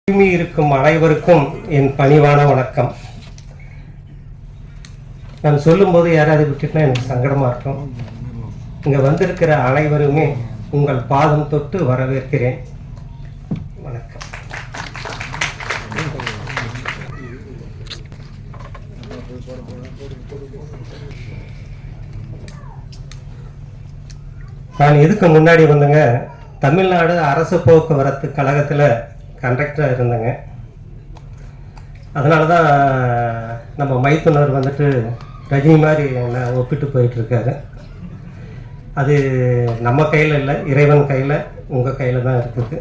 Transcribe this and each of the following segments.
இருக்கும் அனைவருக்கும் என் பணிவான வணக்கம். நான் சொல்லும்போது யாராவது விட்டுட்டா எனக்கு சங்கடமா இருக்கும். இங்க வந்திருக்கிற அனைவருமே உங்கள் பாதம் தொட்டு வரவேற்கிறேன். வணக்கம். நான் இதுக்கு முன்னாடி வந்தங்க தமிழ்நாடு அரசு போக்குவரத்து கழகத்தில் கண்டக்டராக இருந்தேங்க. அதனால தான் நம்ம மைத்துனர் வந்துட்டு ரஜினி மாதிரி என்னை ஒப்பிட்டு போயிட்டுருக்காரு. அது நம்ம கையில் இல்லை, இறைவன் கையில், உங்கள் கையில் தான் இருக்குது.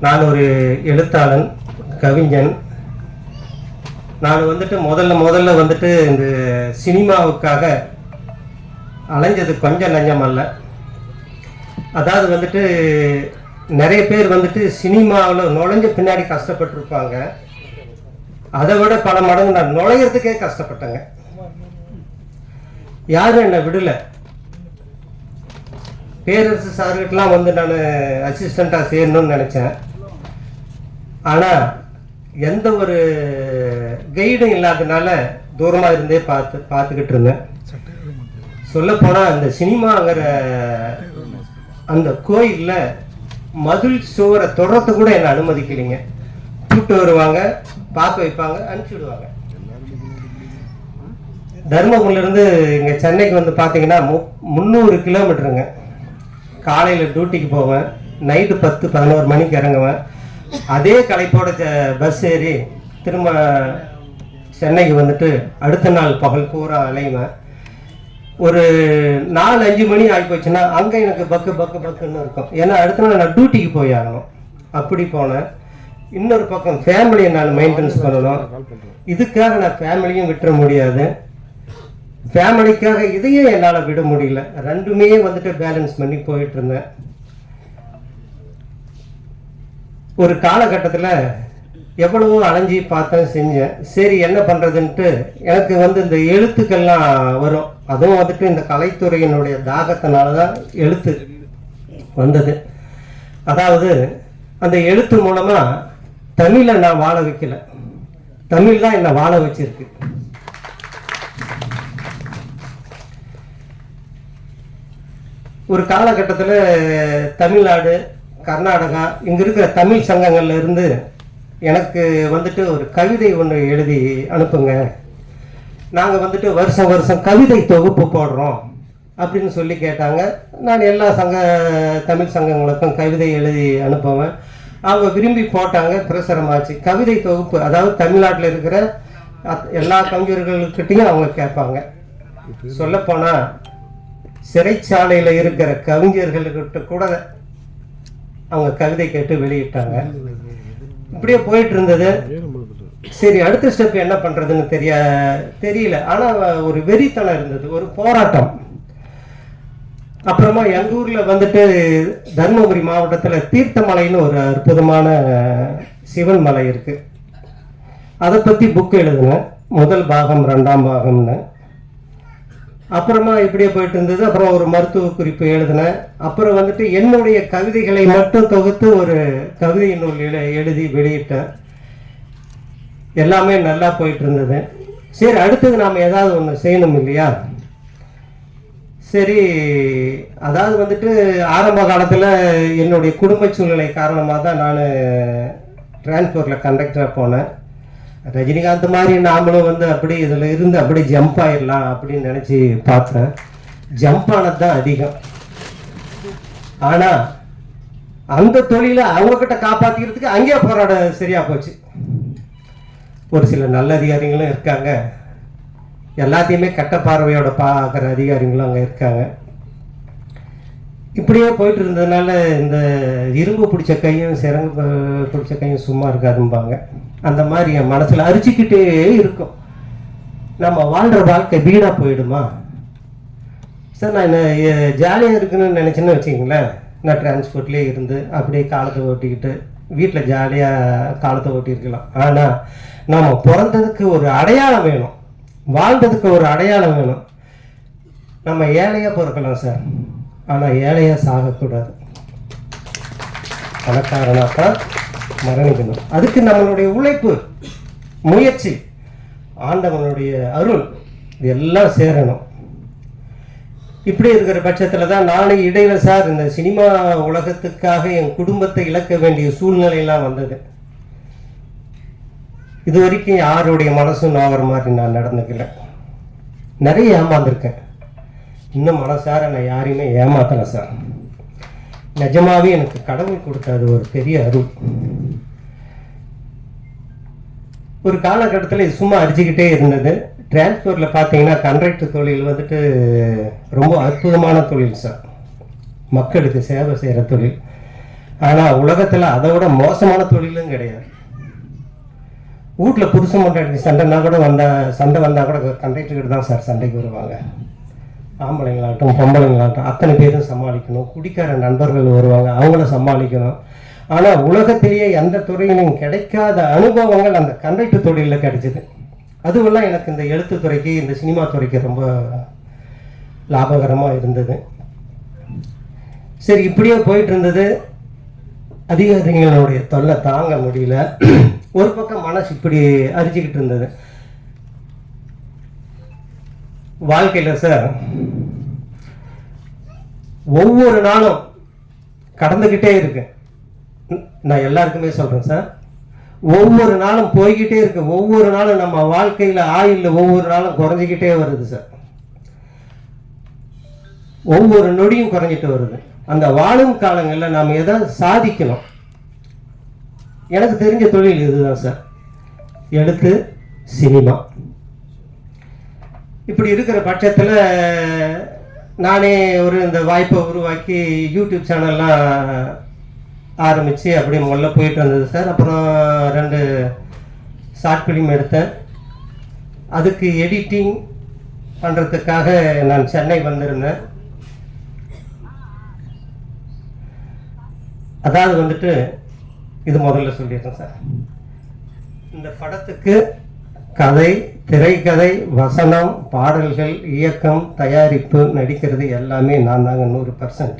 நான் ஒரு எழுத்தாளன், கவிஞன். நான் வந்துட்டு முதல்ல வந்துட்டு இந்த சினிமாவுக்காக அலைஞ்சது கொஞ்சம் நஞ்சம் அல்ல. அதாவது வந்துட்டு நிறைய பேர் வந்துட்டு சினிமாவில் நுழைஞ்ச பின்னாடி கஷ்டப்பட்டிருப்பாங்க. அதை விட பல மடங்கு நான் நுழையிறதுக்கே கஷ்டப்பட்டேங்க. யாரும் என்னை விடலை. பேரரசு சார்கிட்டலாம் வந்து நான் அசிஸ்டண்ட்டாக சேரணும்னு நினச்சேன். ஆனால் எந்த ஒரு கைடும் இல்லாததுனால தூரமாக இருந்தே பார்த்துக்கிட்டு இருந்தேன். சொல்லப்போனால் அந்த சினிமாங்கிற அந்த கோயிலில் மதுள் சுவரை தொடர்றது கூட என்னை அனுமதிக்கலைங்க. கூப்பிட்டு வருவாங்க, பார்க்க வைப்பாங்க, அனுப்பிச்சுடுவாங்க. தர்மபுரியிலேருந்து இங்கே சென்னைக்கு வந்து பார்த்தீங்கன்னா 300 கிலோமீட்டருங்க. காலையில் டியூட்டிக்கு போவேன், நைட்டு 10-11 மணிக்கு இறங்குவேன். அதே களைப்போட பஸ் ஏறி திரும்ப சென்னைக்கு வந்துட்டு அடுத்த நாள் பகல் பூரா அலைவேன். ஒரு 4-5 மணி ஆகி போச்சுன்னா அங்கே எனக்கு பக்குன்னு இருக்கும். ஏன்னா அடுத்த நாள் நான் டியூட்டிக்கு போய் ஆகணும். அப்படி போனேன். இன்னொரு பக்கம் ஃபேமிலியை நான் மெயின்டெனன்ஸ் பண்ணணும். இதுக்காக நான் ஃபேமிலியும் விட்டுற முடியாது, ஃபேமிலிக்காக இதையும் என்னால் விட முடியல. ரெண்டுமே வந்துட்டு பேலன்ஸ் பண்ணி போயிட்டு இருந்தேன். ஒரு காலகட்டத்தில் எவ்வளவோ அலைஞ்சி பார்த்தேன், செஞ்சேன். சரி என்ன பண்ணுறதுன்ட்டு எனக்கு வந்து இந்த எழுத்துக்கள்லாம் வரும். அதுவும் வந்துட்டு இந்த கலைத்துறையினுடைய தாகத்தினால தான் எழுத்து வந்தது. அதாவது அந்த எழுத்து மூலமாக தமிழை நான் வாழ வைக்கல, தமிழ் தான் என்னை வாழ வச்சிருக்கு. ஒரு காலகட்டத்தில் தமிழ்நாடு, கர்நாடகா இங்கே இருக்கிற தமிழ் சங்கங்கள்ல இருந்து எனக்கு வந்துட்டு ஒரு கவிதை ஒன்று எழுதி அனுப்புங்க, நாங்கள் வந்துட்டு வருஷம் கவிதை தொகுப்பு போடுறோம் அப்படின்னு சொல்லி கேட்டாங்க. நான் எல்லா தமிழ் சங்கங்களுக்கும் கவிதை எழுதி அனுப்புவேன். அவங்க விரும்பி போட்டாங்க, பிரசுரமாச்சு. கவிதை தொகுப்பு, அதாவது தமிழ்நாட்டில் இருக்கிற எல்லா கவிஞர்கள்கிட்டையும் அவங்க கேட்பாங்க. சொல்லப்போனால் சிறைச்சாலையில் இருக்கிற கவிஞர்கள்கிட்ட கூட அவங்க கவிதை கேட்டு வெளியிட்டாங்க. இப்படியே போயிட்டு இருந்தது. சரி அடுத்த ஸ்டெப் என்ன பண்றதுன்னு தெரியல. ஆனா ஒரு வெறித்தனம் இருந்தது, ஒரு போராட்டம். அப்புறமா எங்க ஊர்ல வந்துட்டு தர்மபுரி மாவட்டத்துல தீர்த்தமலைன்னு ஒரு அற்புதமான சிவன் மலை இருக்கு. அதை பத்தி புக் எழுதுனேன், முதல் பாகம் 2ஆம் பாகம்னு. அப்புறமா இப்படியே போயிட்டு இருந்தது. அப்புறம் ஒரு மருத்துவ குறிப்பு எழுதினேன். அப்புறம் வந்துட்டு என்னுடைய கவிதைகளை மட்டும் தொகுத்து ஒரு கவிதை நூல் எழுதி வெளியிட்டேன். எல்லாமே நல்லா போயிட்டு இருந்தது. சரி அடுத்தது நாம் ஏதாவது ஒன்று செய்யணும் இல்லையா? சரி, அதாவது வந்துட்டு ஆரம்ப காலத்தில் என்னுடைய குடும்ப சூழ்நிலை காரணமாக தான் நான் டிரான்ஸ்போர்ட்டில் கண்டக்டராக போனேன். ரஜினிகாந்த் மாதிரி நாமளும் வந்து அப்படி இதில் இருந்து அப்படி ஜம்ப் ஆயிடலாம் அப்படின்னு நினச்சி பார்த்தேன். ஜம்ப் ஆனது தான் அதிகம். ஆனால் அந்த தொழிலை அவங்கக்கிட்ட காப்பாற்றிக்கிறதுக்கு அங்கேயே போராட சரியாக போச்சு. ஒரு சில நல்ல அதிகாரிகளும் இருக்காங்க, எல்லாத்தையுமே கட்ட பார்வையோட பார்க்குற அதிகாரிகளும் அங்கே இருக்காங்க. இப்படியே போயிட்டு இருந்ததுனால இந்த இரும்பு பிடிச்ச கையும் சிறங்கு பிடிச்ச கையும் சும்மா இருக்காதும்பாங்க. அந்த மாதிரி என் மனசில் அரிச்சிக்கிட்டே இருக்கும். நம்ம வாழ்கிற வாழ்க்கை வீணாக போயிடுமா சார்? நான் ஜாலியாக இருக்குன்னு நினச்சேன்னு வச்சுக்கிங்களேன், நான் டிரான்ஸ்போர்ட்லேயே இருந்து அப்படியே காலத்தை ஓட்டிக்கிட்டு வீட்டில் ஜாலியாக காலத்தை ஓட்டியிருக்கலாம். ஆனால் நாம் பிறந்ததுக்கு ஒரு அடையாளம் வேணும், வாழ்ந்ததுக்கு ஒரு அடையாளம் வேணும். நம்ம ஏழையாக பிறக்கலாம் சார், ஆனால் ஏழையாக சாகக்கூடாது. பணக்காரனாக தான் மரணிக்கணும். அதுக்கு நம்மளுடைய உழைப்பு, முயற்சி, ஆண்டவனுடைய அருள் இதெல்லாம் சேரணும். இப்படி இருக்கிற பட்சத்தில் தான் நானே இடையில சார் இந்த சினிமா உலகத்துக்காக என் குடும்பத்தை இழக்க வேண்டிய சூழ்நிலையெல்லாம் வந்தது. இது வரைக்கும் யாருடைய மனசும் நோகிற மாதிரி நான் நடந்துக்கல. நிறைய ஏமாந்துருக்கேன். இன்னும் மனசார நான் யாரையுமே ஏமாத்தலை சார். நிஜமாவே எனக்கு கடவுள் கொடுத்தது ஒரு பெரிய அருள். ஒரு காலகட்டத்தில் இது சும்மா அடிச்சுக்கிட்டே இருந்தது. டிரான்ஸ்போர்ட்டில் பார்த்தீங்கன்னா கண்ட்ராக்டர் தொழில் வந்துட்டு ரொம்ப அற்புதமான தொழில் சார், மக்களுக்கு சேவை செய்கிற தொழில். ஆனால் உலகத்தில் அதை விட மோசமான தொழிலும் கிடையாது. வீட்டில் புருஷன் மொண்டாட்டி சண்டைனா கூட சண்டை வந்தால் கூட கண்ட்ராக்டர்கிட்ட தான் சார் சண்டைக்கு வருவாங்க. ஆம்பளைங்களாகட்டும் பொம்பளைங்களாகட்டும் அத்தனை பேரும் சமாளிக்கணும். குடிக்கார நண்பர்கள் வருவாங்க, அவங்கள சமாளிக்கணும். ஆனால் உலகத்திலேயே எந்த துறையிலும் கிடைக்காத அனுபவங்கள் அந்த கண்ட்ராக்டர் தொழிலில் கிடைச்சிது. அதுவெல்லாம் எனக்கு இந்த எழுத்துத்துறைக்கு, இந்த சினிமா துறைக்கு ரொம்ப லாபகரமாக இருந்தது. சரி, இப்படியே போயிட்டு இருந்தது. அதிகாரிகளுடைய தொல்லை தாங்க முடியல. ஒரு பக்கம் மனசு இப்படி அரிச்சுக்கிட்டு இருந்தது. வாழ்க்கையில் சார் ஒவ்வொரு நாளும் கடந்துக்கிட்டே இருக்கு. நான் எல்லாருக்குமே சொல்கிறேன் சார், ஒவ்வொரு நாளும் போய்கிட்டே இருக்கு. ஒவ்வொரு நாளும் நம்ம வாழ்க்கையில் ஆயுளில் ஒவ்வொரு நாளும் குறைஞ்சிக்கிட்டே வருது சார். ஒவ்வொரு நொடியும் குறைஞ்சிட்டு வருது. அந்த வாழும் காலங்களில் நாம் எதாவது சாதிக்கணும். எனக்கு தெரிஞ்ச தொழில் இதுதான் சார், எழுத்து, சினிமா. இப்படி இருக்கிற பட்சத்தில் நானே இந்த வாய்ப்பை உருவாக்கி யூடியூப் சேனல்லாம் ஆரம்பித்து அப்படியே முதல்ல போயிட்டு இருந்தது சார். அப்புறம் 2 ஷார்ட் ஃபிலிம் எடுத்தேன். அதுக்கு எடிட்டிங் பண்ணுறதுக்காக நான் சென்னை வந்திருந்தேன். அதாவது வந்துட்டு இது முதல்ல சொல்லிடுறேன் சார். இந்த படத்துக்கு கதை, திரைக்கதை, வசனம், பாடல்கள், இயக்கம், தயாரிப்பு, நடிக்கிறது எல்லாமே நான் தாங்க 100%.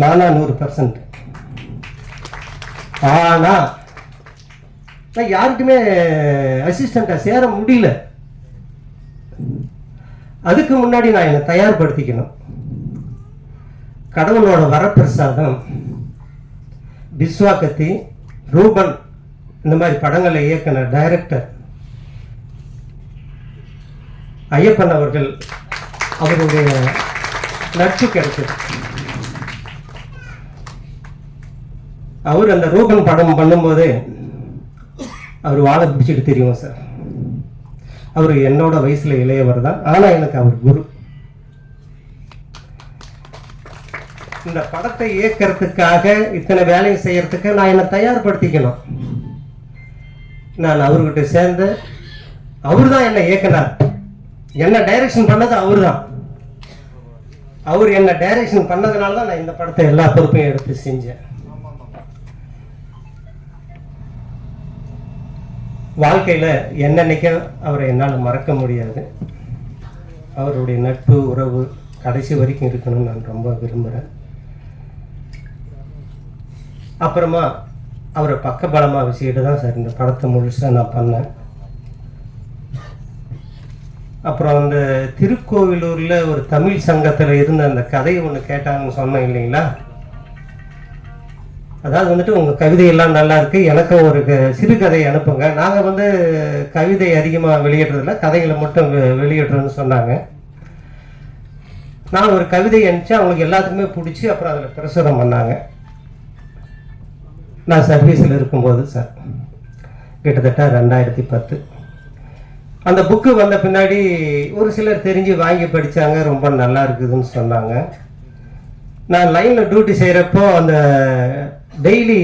நானா 100%. ஆனால் நான் யாருக்குமே அசிஸ்டண்ட்டாக சேர முடியல. அதுக்கு முன்னாடி நான் என்னை தயார்படுத்திக்கணும். கடவுளோட வரப்பிரசாதம், பிஸ்வாகத்தி, ரூபன் இந்த மாதிரி படங்களை இயக்குன டைரக்டர் ஐயப்பன் அவர்கள், அவருடைய நட்பு கிடைச்சது. அவர் அந்த ரூபன் படம் பண்ணும்போது அவர் வாழை பிடிச்சிட்டு தெரியும் சார். அவர் என்னோட வயசுல இளையவர் தான், ஆனால் எனக்கு அவர் குரு. இந்த படத்தை இயக்கிறதுக்காக இத்தனை வேலையை செய்யறதுக்கு நான் என்னை தயார்படுத்திக்கணும். நான் அவர்கிட்ட சேர்ந்து, அவர் தான் என்னை இயக்கினார். என்ன டைரக்ஷன் பண்ணது அவர் தான். அவர் என்ன டைரக்ஷன் பண்ணதுனால தான் நான் இந்த படத்தை எல்லா பொறுப்பையும் எடுத்து செஞ்சேன். வாழ்க்கையில் என்னன்னைக்கும் அவரை என்னால் மறக்க முடியாது. அவருடைய நட்பு, உறவு கடைசி வரைக்கும் இருக்கணும்னு நான் ரொம்ப விரும்புகிறேன். அப்புறமா அவரை பக்கபலமாக வச்சுக்கிட்டு தான் சார் இந்த படத்தை முழுசாக நான் பண்ணேன். அப்புறம் அந்த திருக்கோவிலூரில் ஒரு தமிழ் சங்கத்தில் இருந்த அந்த கதையை ஒன்று கேட்டாங்கன்னு சொன்னேன் இல்லைங்களா. அதாவது வந்துட்டு உங்கள் கவிதையெல்லாம் நல்லா இருக்குது, எனக்கு ஒரு சிறுகதையை அனுப்புங்க. நாங்கள் கவிதை அதிகமாக வெளியிடுறதில்ல, கதைகளை மட்டும் வெளியிடுறோன்னு சொன்னாங்க. நான் ஒரு கவிதை அனுப்பிச்சு அவங்களுக்கு எல்லாத்துக்குமே பிடிச்சி அப்புறம் அதில் பிரசுரம் பண்ணாங்க. நான் சர்வீஸில் இருக்கும்போது சார், கிட்டத்தட்ட 2010 அந்த புக்கு வந்த பின்னாடி ஒரு சிலர் தெரிஞ்சு வாங்கி படித்தாங்க, ரொம்ப நல்லா இருக்குதுன்னு சொன்னாங்க. நான் லைனில் டியூட்டி செய்கிறப்போ அந்த டெய்லி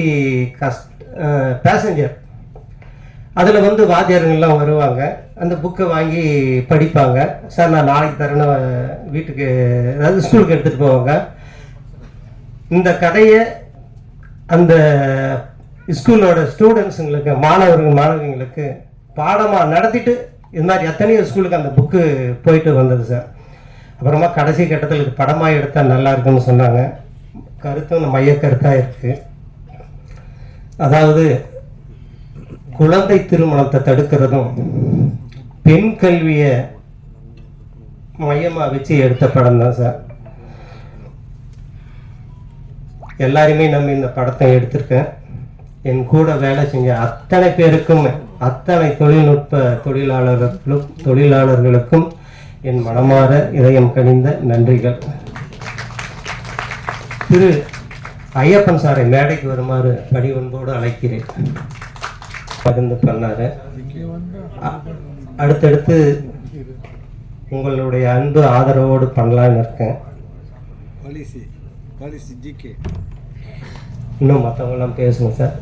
பேசஞ்சர் அதில் வாத்தியாருங்கள்லாம் வருவாங்க, அந்த புக்கை வாங்கி படிப்பாங்க. சார் நான் நாளைக்கு தரேன்னு வீட்டுக்கு, அதாவது ஸ்கூலுக்கு எடுத்துகிட்டு போவாங்க. இந்த கதையை அந்த ஸ்கூலோட ஸ்டூடெண்ட்ஸுங்களுக்கு, மாணவிங்களுக்கு பாடமாக நடத்திட்டு இது மாதிரி எத்தனையோ ஸ்கூலுக்கு அந்த புக்கு போயிட்டு வந்தது சார். அப்புறமா கடைசி கட்டத்தில் இது படமாக எடுத்தால் நல்லா இருக்குன்னு சொன்னாங்க. கருத்தும் மைய கருத்தாக இருக்கு. அதாவது குழந்தை திருமணத்தை தடுக்கிறதும் பெண் கல்வியை மையமாக வச்சு எடுத்த படம் தான் சார். எல்லாருமே நம்ம இந்த படத்தை எடுத்திருக்கேன். என் கூட வேலை செஞ்ச அத்தனை பேருக்கும், அத்தனை தொழில்நுட்ப தொழிலாளர்களுக்கும் என் மனமாற இதயம் கனிந்த நன்றிகள். திரு ஐயப்பன் சாரை மேடைக்கு வருமாறு பணிவன்போடு அழைக்கிறேன். பகிர்ந்து பண்ணாரு. அடுத்தடுத்து உங்களுடைய அன்பு ஆதரவோடு பண்ணலான்னு இருக்கேன். இன்னும் மற்றவங்களாம் பேசுங்க சார்.